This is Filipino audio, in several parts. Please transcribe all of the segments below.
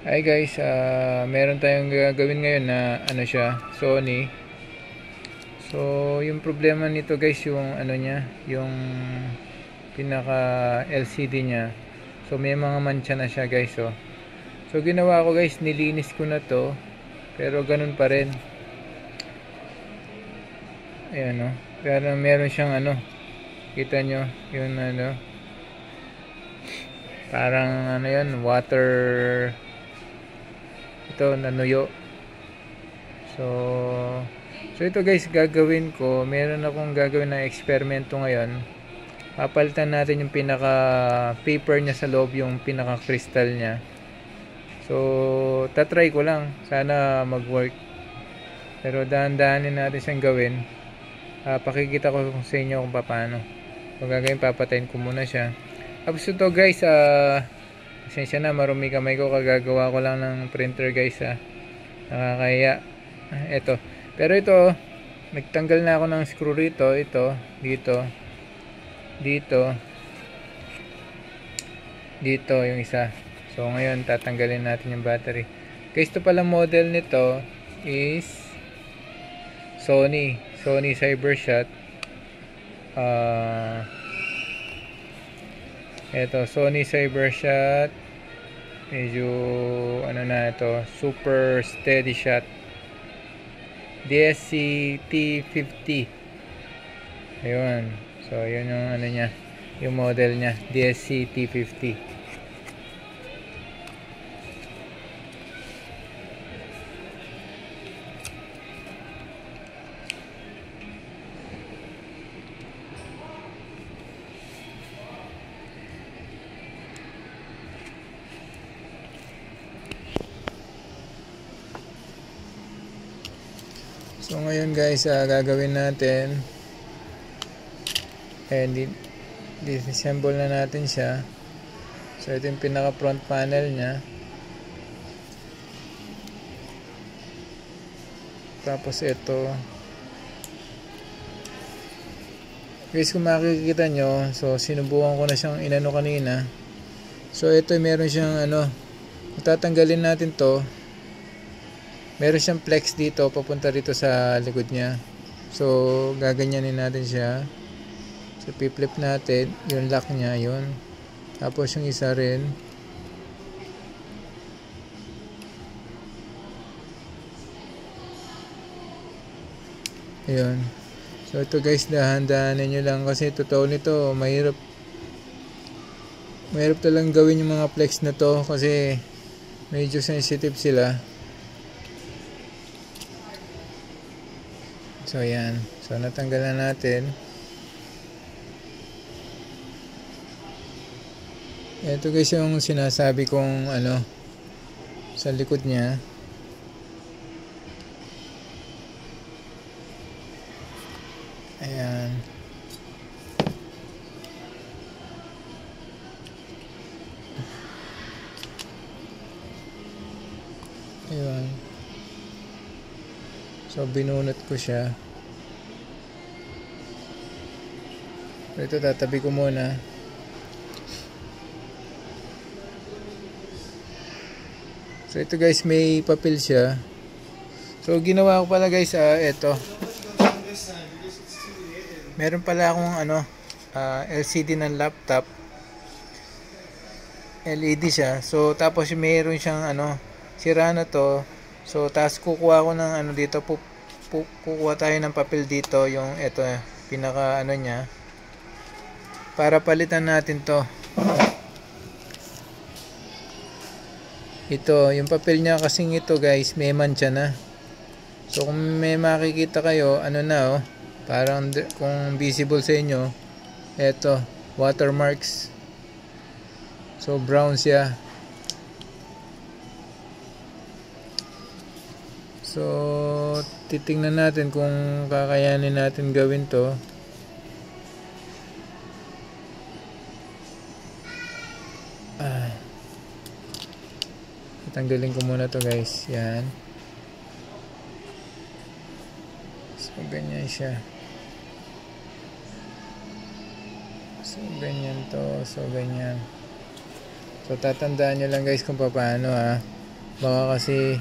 Hi guys, meron tayong gagawin ngayon na siya, Sony. So, yung problema nito guys, yung niya, yung pinaka LCD niya. So, may mga mancha na siya guys, oh. So, ginawa ko guys, nilinis ko na to, pero ganun pa rin. Ayan, oh. Pero meron siyang kita nyo, yung parang yan, water, ito nanuyo. So ito guys, gagawin ko, meron akong gagawin na eksperimento ngayon. Papalitan natin yung pinaka paper niya sa loob, yung pinaka crystal niya. So tatry ko lang, sana mag work, pero dahan-dahanin natin siyang gawin. Pakikita ko sa inyo kung paano. So gagawin, papatayin ko muna siya. Tapos ito guys, pasensya na, marumi kamay ko, kagagawa ko lang ng printer guys, nakakaya. Ito, pero ito, nagtanggal na ako ng screw rito, ito, dito yung isa. So ngayon tatanggalin natin yung battery guys. Ito pala model nito is Sony Cybershot. Ito, Sony Cybershot, medyo na ito, super steady shot, DSC-T50. Ayun. So, yun yung niya, yung model niya, DSC-T50. So ngayon guys, gagawin natin, disassemble na natin siya. So ito yung pinaka front panel niya. Tapos ito guys, kung makikita nyo, so sinubukan ko na siyang inano kanina. So ito, meron siyang tatanggalin natin to. Meron siyang flex dito papunta dito sa likod niya. So gaganyanin natin siya. So pi-flip natin yung lock niya, yun. Tapos yung isa rin. Ayun. So ito guys, dahan-dahanin nyo lang kasi totoo nito, mahirap talagang gawin yung mga flex na to kasi medyo sensitive sila. So yan, so natanggal na natin. Ito guys yung sinasabi kong sa likod niya. Ayan. Ayun. So binunot ko siya. Ito, tatabi ko muna. So ito guys, may papel siya. So ginawa ko pala guys, ito. Meron pala akong LCD ng laptop. LED siya. So tapos meron siyang sira na to. So tapos kukuha ko ng dito, kukuha tayo ng papel dito, yung ito, pinaka niya, para palitan natin to. Ito, yung papel niya kasing ito guys, may mancha na. So kung may makikita kayo, parang kung visible sa inyo, ito, watermarks. So brown siya. So titingnan natin kung kakayanin natin gawin to. Tanggalin ko muna to guys. Yan. So ganyan siya. So ganyan to. So ganyan. So tatandaan nyo lang guys kung paano Baka kasi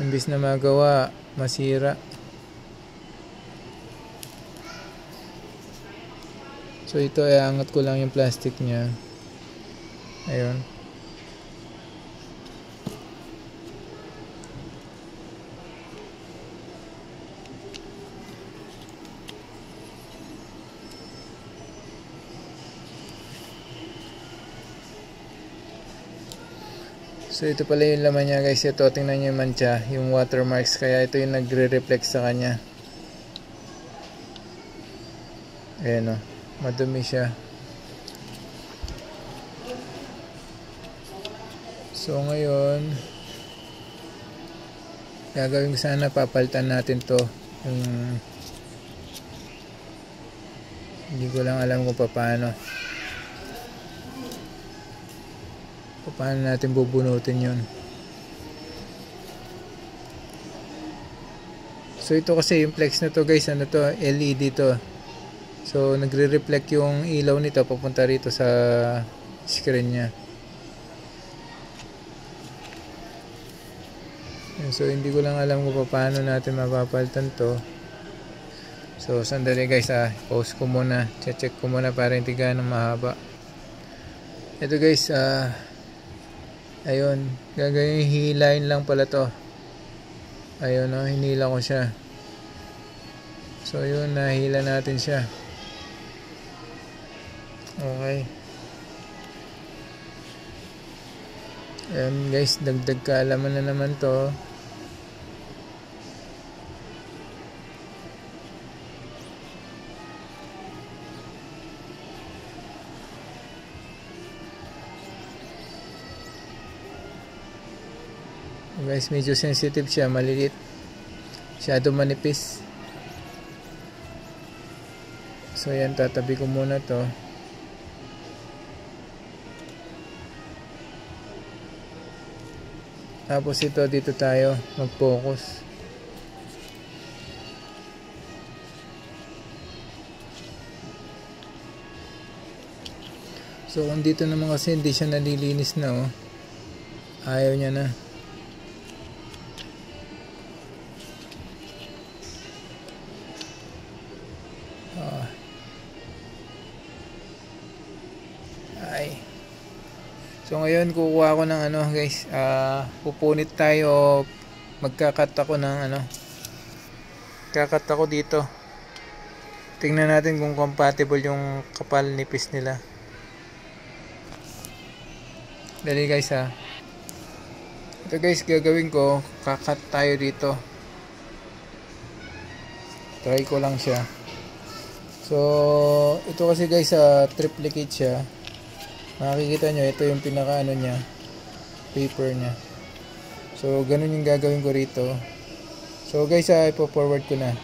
imbis na magawa, masira. So ito ay angat ko lang yung plastic niya. Ayun. So ito pala yung laman niya guys. Ito, tingnan nyo yung mancha, yung watermarks. Kaya ito yung nagre-reflect sa kanya. Ayan o, madumi siya. So ngayon, gagawin ko sana, papalitan natin to. Hindi ko lang alam kung paano natin bubunutin yun. So ito kasi yung flex na to guys, ano to, LED to. So nagre-reflect yung ilaw nito papunta rito sa screen nya. So hindi ko lang alam kung paano natin mapapalitan to. So sandali guys, pause ko muna, check ko muna para hindi ganong mahaba. Ito guys, ayun, gagawin, hilain lang pala to. Ayun o, hinila ko siya. So yun, nahila natin siya. Okay. Ayun guys, dagdag kaalaman na naman to. Guys, medyo sensitive siya, maliliit, masyado manipis. So yan, tatabi ko muna to. Tapos ito, dito tayo mag-focus. So kung dito naman kasi hindi siya nalilinis na oh. Ayaw niya na. So ngayon kukuha ko ng ano guys, pupunit tayo, magkakat ako ng ano, kakat ako dito. Tingnan natin kung compatible yung kapal nipis nila. Dali guys ito guys, gagawin ko, kakat tayo dito. Try ko lang siya. So ito kasi guys, triplicate siya. Makikita nyo, ito yung pinaka ano nya, paper nya. So ganun yung gagawin ko rito. So guys, ipo-forward ko na.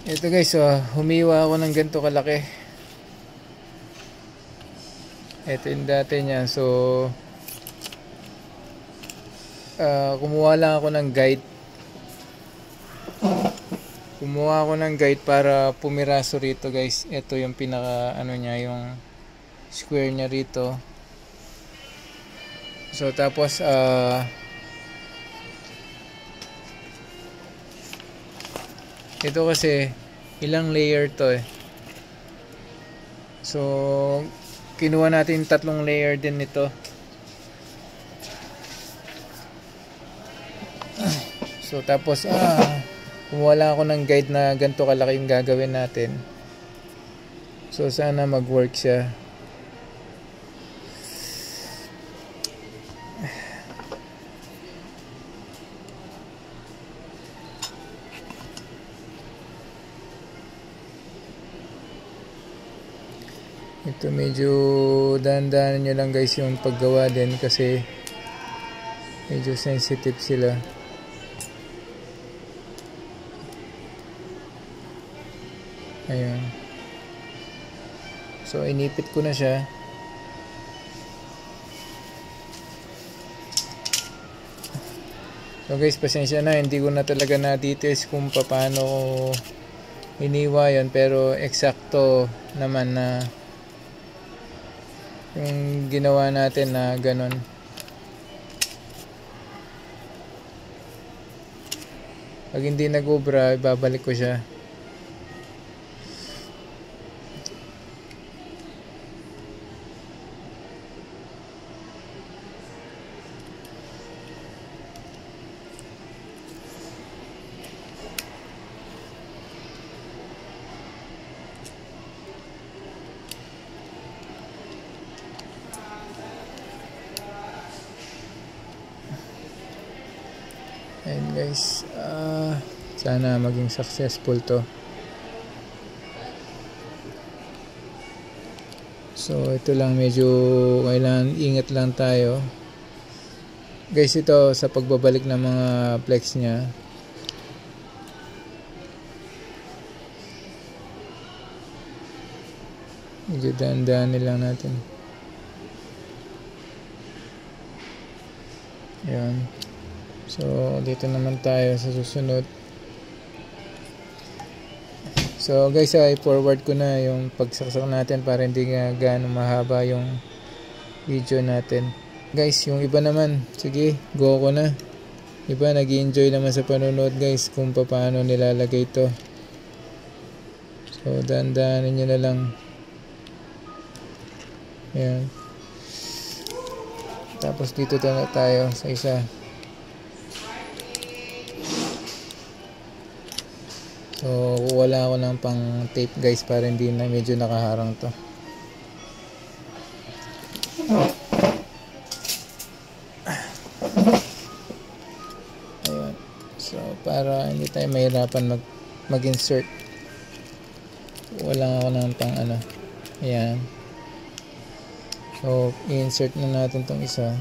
Ito guys, humiwa ako ng ganito kalaki. Ito yung dati nya. So kumuha lang ako ng guide. Kumuha ako ng guide para pumiraso rito guys. Ito yung pinaka ano nya, yung square nya rito. So tapos ito kasi ilang layer to eh. So kinuha natin 3 layer din nito. So tapos kumuha lang ako ng guide na ganito kalaki yung gagawin natin. So sana mag-work siya. Ito medyo dahan-dahan nyo lang guys yung paggawa din kasi medyo sensitive sila. Ayun. So inipit ko na siya. So guys, pasensya na, hindi ko na talaga na-details kung paano iniwa yun, pero eksakto naman na yung ginawa natin na ganun. Pag hindi nag-ubra, ibabalik ko siya. Ayun guys, sana maging successful to. So ito lang, medyo kailangan ingat lang tayo guys. Ito sa pagbabalik ng mga flex nya, medyo daan-daanin lang natin. Ayan. So dito naman tayo sa susunod. So guys, i-forward ko na yung pagsaksak natin para hindi gaano mahaba yung video natin. Guys, yung iba naman, sige, go ko na. Iba nag-enjoy naman sa panonood guys kung paano nilalagay ito. So dahan-dahanin nyo na lang. Ayan. Tapos dito tayo sa isa. So wala ako ng pang tape guys para hindi na medyo nakaharang to. Ayan. So para hindi tayo mahirapan mag-insert, wala ako ng pang ano. Ayan. So i-insert na natin tong isa.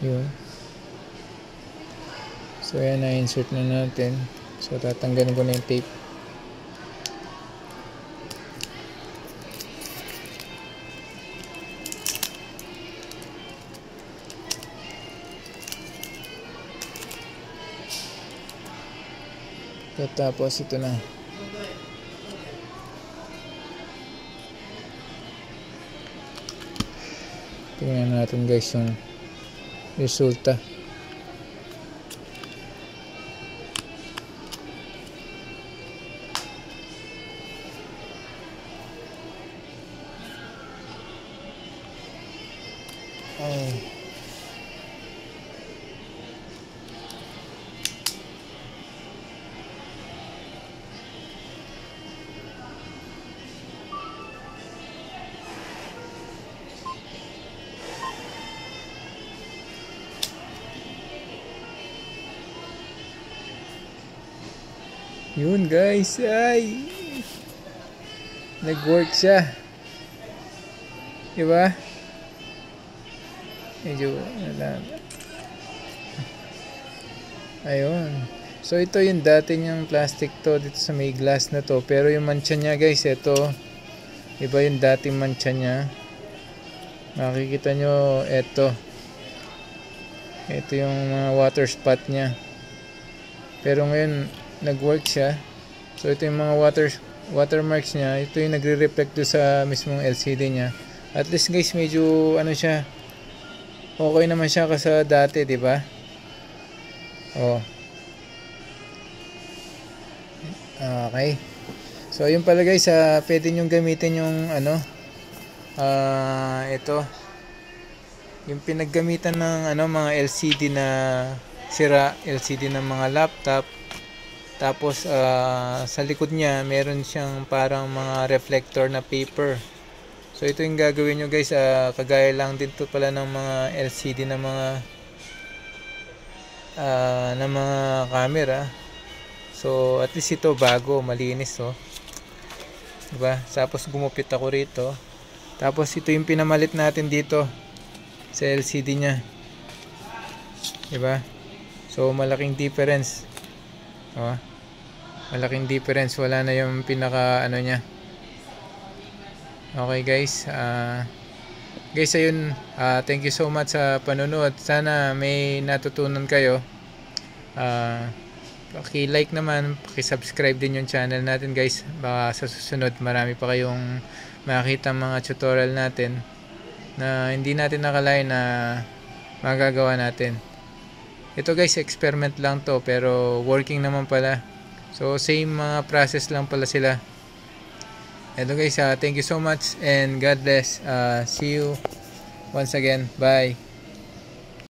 Yun. So ayan, na-insert na natin. So tatanggalin ko na yung tape. Tapos ito na. Tingnan natin guys yung resulta. Yun guys, ay nag-work siya, diba? Medyo ayun. So ito yung dati niyang plastic to dito sa may glass na to, pero yung mancha niya guys, ito iba yung dating mancha niya. Makikita nyo, ito yung mga water spot niya, pero ngayon nag-work siya. So ito yung mga watermarks niya. Ito yung nagre-reflect do sa mismong LCD niya. At least guys, medyo ano siya, okay naman siya kasi dati, di ba? Oh. Okay. So yun pala guys, pwede nyo gamitin yung ano, ito yung pinaggamitan ng ano, mga LCD na sira, LCD ng mga laptop. Tapos sa likod niya meron siyang parang mga reflector na paper. So ito yung gagawin nyo guys, kagaya lang din to pala ng mga LCD na mga camera. So at least ito bago, malinis, oh. Diba? Tapos gumupit ako rito. Tapos ito yung pinamalit natin dito sa LCD nya, diba? So malaking difference, oh. Malaking difference, wala na yung pinaka ano nya. Okay guys, Guys, ayun, thank you so much sa panonood. Sana may natutunan kayo. Paki-like naman, paki-subscribe din yung channel natin guys. Baka sa susunod marami pa kayong makikita mga tutorial natin na hindi natin nakalain na magagawa natin. Ito guys, experiment lang to pero working naman pala. So same mga process lang pala sila. Ito guys, thank you so much and God bless. See you once again. Bye.